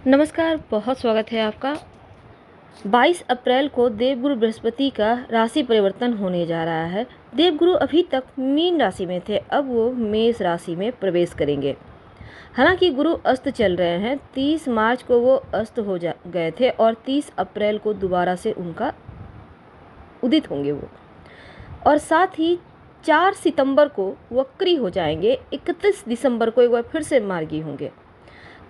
नमस्कार, बहुत स्वागत है आपका। 22 अप्रैल को देवगुरु बृहस्पति का राशि परिवर्तन होने जा रहा है। देवगुरु अभी तक मीन राशि में थे, अब वो मेष राशि में प्रवेश करेंगे। हालांकि गुरु अस्त चल रहे हैं। 30 मार्च को वो अस्त हो गए थे और 30 अप्रैल को दोबारा से उनका उदित होंगे वो, और साथ ही 4 सितंबर को वक्री हो जाएंगे। 31 दिसंबर को एक बार फिर से मार्गी होंगे।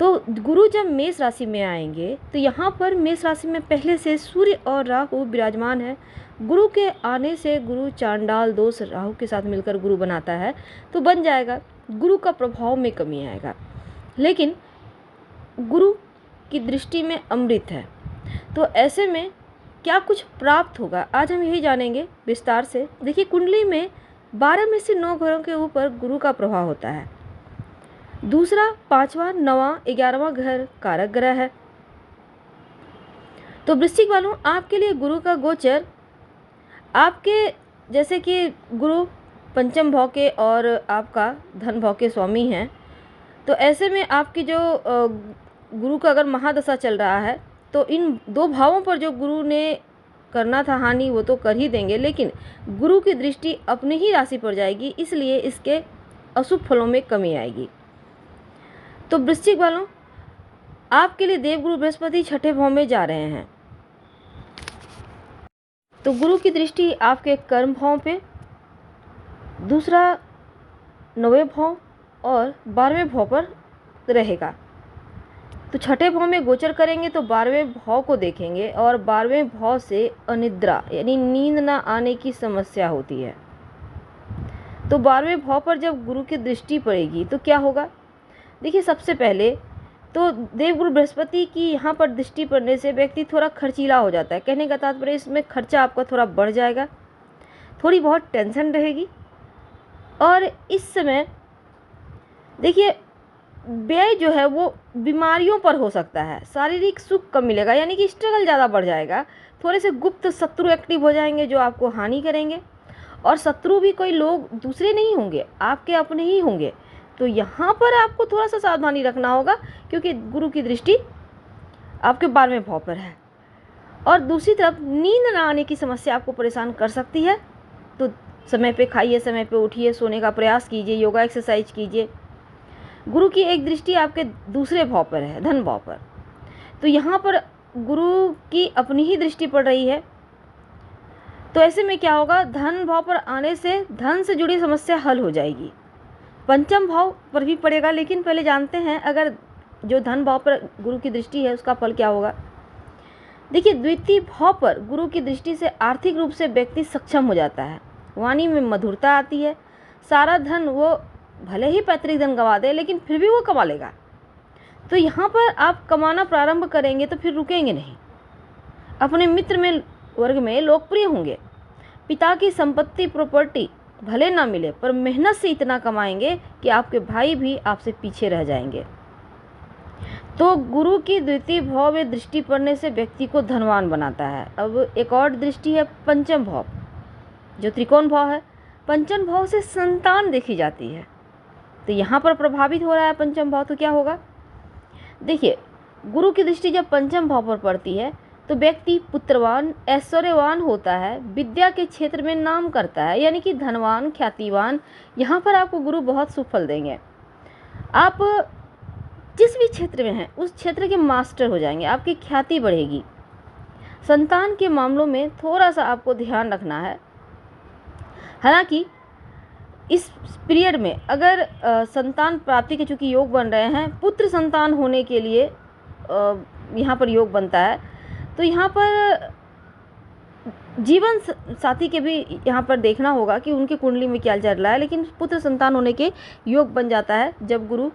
तो गुरु जब मेष राशि में आएंगे तो यहाँ पर मेष राशि में पहले से सूर्य और राहु विराजमान है। गुरु के आने से गुरु चांडाल दोष राहु के साथ मिलकर गुरु बनाता है, तो बन जाएगा। गुरु का प्रभाव में कमी आएगा, लेकिन गुरु की दृष्टि में अमृत है। तो ऐसे में क्या कुछ प्राप्त होगा, आज हम यही जानेंगे विस्तार से। देखिए, कुंडली में 12 में से 9 घरों के ऊपर गुरु का प्रभाव होता है। दूसरा, 5वां, 9वां, 11वां घर कारक ग्रह है। तो वृश्चिक वालों, आपके लिए गुरु का गोचर आपके जैसे कि गुरु पंचम भाव के और आपका धन भाव के स्वामी हैं, तो ऐसे में आपकी जो गुरु का अगर महादशा चल रहा है तो इन दो भावों पर जो गुरु ने करना था हानि वो तो कर ही देंगे, लेकिन गुरु की दृष्टि अपनी ही राशि पर जाएगी, इसलिए इसके अशुभ फलों में कमी आएगी। तो वृश्चिक वालों, आपके लिए देवगुरु बृहस्पति छठे भाव में जा रहे हैं। तो गुरु की दृष्टि आपके कर्म भाव पे, दूसरा 9वें भाव और 12वें भाव पर रहेगा। तो छठे भाव में गोचर करेंगे तो 12वें भाव को देखेंगे, और 12वें भाव से अनिद्रा यानी नींद ना आने की समस्या होती है। तो 12वें भाव पर जब गुरु की दृष्टि पड़ेगी तो क्या होगा। देखिए, सबसे पहले तो देवगुरु बृहस्पति की यहाँ पर दृष्टि पड़ने से व्यक्ति थोड़ा खर्चीला हो जाता है। कहने का तात्पर्य, इसमें खर्चा आपका थोड़ा बढ़ जाएगा, थोड़ी बहुत टेंशन रहेगी, और इस समय देखिए व्यय जो है वो बीमारियों पर हो सकता है। शारीरिक सुख कम मिलेगा, यानी कि स्ट्रगल ज़्यादा बढ़ जाएगा। थोड़े से गुप्त शत्रु एक्टिव हो जाएंगे जो आपको हानि करेंगे, और शत्रु भी कोई लोग दूसरे नहीं होंगे, आपके अपने ही होंगे। तो यहाँ पर आपको थोड़ा सा सावधानी रखना होगा, क्योंकि गुरु की दृष्टि आपके 12वें भाव पर है। और दूसरी तरफ नींद न आने की समस्या आपको परेशान कर सकती है। तो समय पे खाइए, समय पे उठिए, सोने का प्रयास कीजिए, योगा एक्सरसाइज कीजिए। गुरु की एक दृष्टि आपके दूसरे भाव पर है, धन भाव पर। तो यहाँ पर गुरु की अपनी ही दृष्टि पड़ रही है। तो ऐसे में क्या होगा, धन भाव पर आने से धन से जुड़ी समस्या हल हो जाएगी। पंचम भाव पर भी पड़ेगा, लेकिन पहले जानते हैं अगर जो धन भाव पर गुरु की दृष्टि है उसका फल क्या होगा। देखिए, द्वितीय भाव पर गुरु की दृष्टि से आर्थिक रूप से व्यक्ति सक्षम हो जाता है, वाणी में मधुरता आती है। सारा धन वो भले ही पैतृक धन गंवा दे, लेकिन फिर भी वो कमा लेगा। तो यहाँ पर आप कमाना प्रारंभ करेंगे तो फिर रुकेंगे नहीं, अपने मित्र में वर्ग में लोकप्रिय होंगे। पिता की संपत्ति प्रॉपर्टी भले ना मिले, पर मेहनत से इतना कमाएंगे कि आपके भाई भी आपसे पीछे रह जाएंगे। तो गुरु की द्वितीय भाव में दृष्टि पड़ने से व्यक्ति को धनवान बनाता है। अब एक और दृष्टि है पंचम भाव, जो त्रिकोण भाव है। पंचम भाव से संतान देखी जाती है, तो यहाँ पर प्रभावित हो रहा है पंचम भाव। तो क्या होगा, देखिए, गुरु की दृष्टि जब पंचम भाव पर पड़ती है तो व्यक्ति पुत्रवान, ऐश्वर्यवान होता है, विद्या के क्षेत्र में नाम करता है, यानी कि धनवान, ख्यातिवान। यहाँ पर आपको गुरु बहुत सुफल देंगे। आप जिस भी क्षेत्र में हैं उस क्षेत्र के मास्टर हो जाएंगे, आपकी ख्याति बढ़ेगी। संतान के मामलों में थोड़ा सा आपको ध्यान रखना है। हालांकि इस पीरियड में अगर संतान प्राप्ति के चूँकि योग बन रहे हैं, पुत्र संतान होने के लिए यहाँ पर योग बनता है, तो यहाँ पर जीवन साथी के भी यहाँ पर देखना होगा कि उनकी कुंडली में क्या चल रहा है। लेकिन पुत्र संतान होने के योग बन जाता है जब गुरु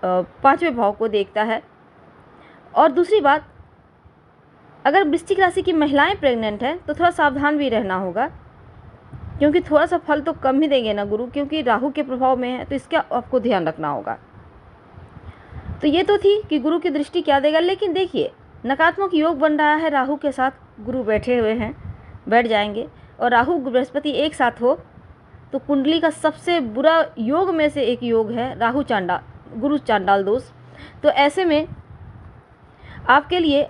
5वें भाव को देखता है। और दूसरी बात, अगर वृश्चिक राशि की महिलाएं प्रेग्नेंट हैं तो थोड़ा सावधान भी रहना होगा, क्योंकि थोड़ा सा फल तो कम ही देंगे ना गुरु, क्योंकि राहु के प्रभाव में है, तो इसका आपको ध्यान रखना होगा। तो ये तो थी कि गुरु की दृष्टि क्या देगा। लेकिन देखिए, नकारात्मक योग बन रहा है, राहु के साथ गुरु बैठे हुए हैं, बैठ जाएंगे, और राहु बृहस्पति एक साथ हो तो कुंडली का सबसे बुरा योग में से एक योग है राहु चांडाल, गुरु चांडाल दोष। तो ऐसे में आपके लिए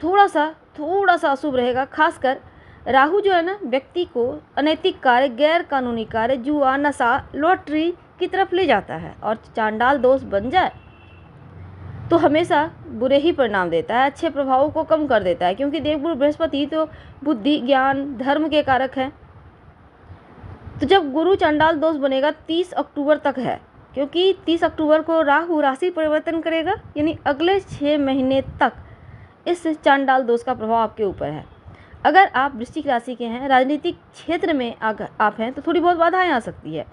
थोड़ा सा अशुभ रहेगा। खासकर राहु जो है ना, व्यक्ति को अनैतिक कार्य, गैर कानूनी कार्य, जुआ, नशा, लॉटरी की तरफ ले जाता है। और चांडाल दोष बन जाए तो हमेशा बुरे ही परिणाम देता है, अच्छे प्रभावों को कम कर देता है। क्योंकि देवगुरु बृहस्पति तो बुद्धि, ज्ञान, धर्म के कारक हैं। तो जब गुरु चांडाल दोष बनेगा 30 अक्टूबर तक है, क्योंकि 30 अक्टूबर को राहु राशि परिवर्तन करेगा, यानी अगले 6 महीने तक इस चांडाल दोष का प्रभाव आपके ऊपर है। अगर आप वृश्चिक राशि के हैं, राजनीतिक क्षेत्र में आप हैं तो थोड़ी बहुत बाधाएं आ सकती है।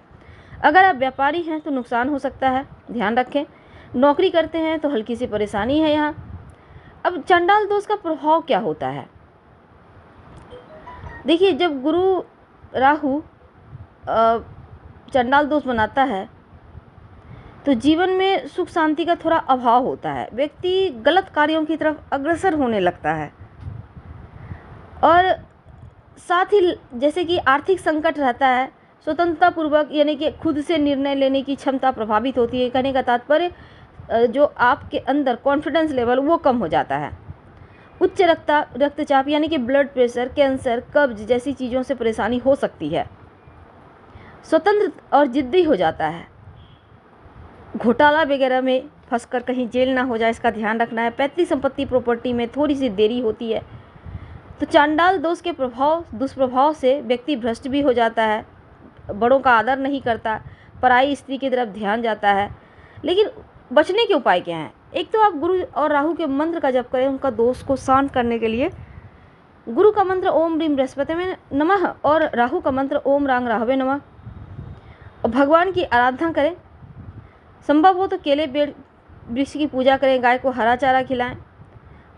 अगर आप व्यापारी हैं तो नुकसान हो सकता है, ध्यान रखें। नौकरी करते हैं तो हल्की सी परेशानी है यहाँ। अब चांडाल दोष का प्रभाव क्या होता है? देखिए, जब गुरु राहु चांडाल दोष बनाता है तो जीवन में सुख शांति का थोड़ा अभाव होता है। व्यक्ति गलत कार्यों की तरफ अग्रसर होने लगता है और साथ ही जैसे कि आर्थिक संकट रहता है, स्वतंत्रता पूर्वक यानी कि खुद से निर्णय लेने की क्षमता प्रभावित होती है। कहने का तात्पर्य जो आपके अंदर कॉन्फिडेंस लेवल वो कम हो जाता है। उच्च रक्तचाप यानी कि ब्लड प्रेशर, कैंसर, कब्ज जैसी चीज़ों से परेशानी हो सकती है। स्वतंत्र और जिद्दी हो जाता है। घोटाला वगैरह में फंसकर कहीं जेल ना हो जाए, इसका ध्यान रखना है। पैतृक संपत्ति, प्रॉपर्टी में थोड़ी सी देरी होती है। तो चांडाल दोष के दुष्प्रभाव से व्यक्ति भ्रष्ट भी हो जाता है, बड़ों का आदर नहीं करता, पराई स्त्री की तरफ ध्यान जाता है। लेकिन बचने के उपाय क्या हैं? एक तो आप गुरु और राहु के मंत्र का जप करें, उनका दोष को शांत करने के लिए। गुरु का मंत्र ओम ह्रीम बृहस्पति में नमः और राहु का मंत्र ओम रांग राहवे नमः। और भगवान की आराधना करें। संभव हो तो केले, पेड़, वृक्ष की पूजा करें, गाय को हरा चारा खिलाएं।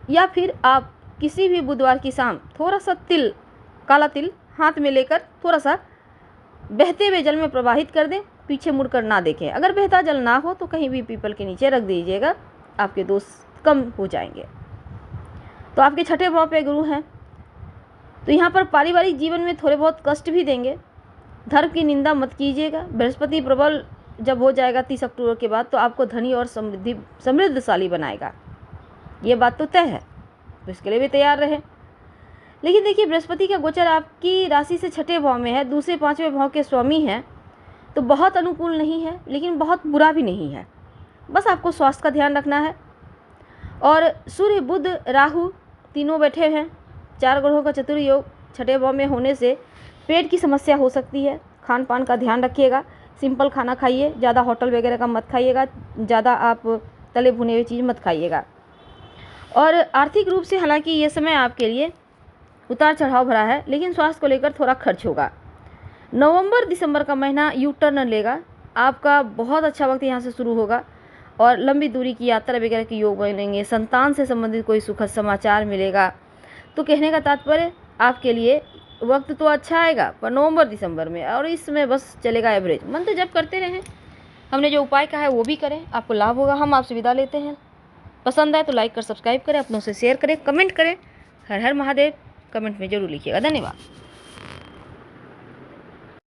या फिर आप किसी भी बुधवार की शाम थोड़ा सा तिल, काला तिल हाथ में लेकर थोड़ा सा बहते हुए जल में प्रवाहित कर दें, पीछे मुड़कर ना देखें। अगर बहता जल ना हो तो कहीं भी पीपल के नीचे रख दीजिएगा, आपके दोष कम हो जाएंगे। तो आपके छठे भाव पे गुरु हैं, तो यहाँ पर पारिवारिक जीवन में थोड़े बहुत कष्ट भी देंगे। धर्म की निंदा मत कीजिएगा। बृहस्पति प्रबल जब हो जाएगा 30 अक्टूबर के बाद तो आपको धनी और समृद्धशाली बनाएगा, ये बात तो तय है। तो इसके लिए भी तैयार रहे। लेकिन देखिए, बृहस्पति का गोचर आपकी राशि से छठे भाव में है, दूसरे पांचवें भाव के स्वामी हैं, तो बहुत अनुकूल नहीं है लेकिन बहुत बुरा भी नहीं है। बस आपको स्वास्थ्य का ध्यान रखना है। और सूर्य, बुध, राहु तीनों बैठे हैं। 4 ग्रहों का चतुर्योग छठे भाव में होने से पेट की समस्या हो सकती है। खान पान का ध्यान रखिएगा, सिंपल खाना खाइए, ज़्यादा होटल वगैरह का मत खाइएगा, ज़्यादा आप तले भुने हुए चीज़ मत खाइएगा। और आर्थिक रूप से हालांकि ये समय आपके लिए उतार चढ़ाव भरा है, लेकिन स्वास्थ्य को लेकर थोड़ा खर्च होगा। नवंबर दिसंबर का महीना यू टर्न लेगा, आपका बहुत अच्छा वक्त यहाँ से शुरू होगा और लंबी दूरी की यात्रा वगैरह के योग बनेंगे। संतान से संबंधित कोई सुखद समाचार मिलेगा। तो कहने का तात्पर्य आपके लिए वक्त तो अच्छा आएगा पर नवंबर दिसंबर में, और इसमें बस चलेगा एवरेज। मंत्र जप करते रहें, हमने जो उपाय कहा है वो भी करें, आपको लाभ होगा। हम आपसे विदा लेते हैं। पसंद आए तो लाइक कर सब्सक्राइब करें, अपनों से शेयर करें, कमेंट करें। हर हर महादेव कमेंट में जरूर लिखिएगा। धन्यवाद।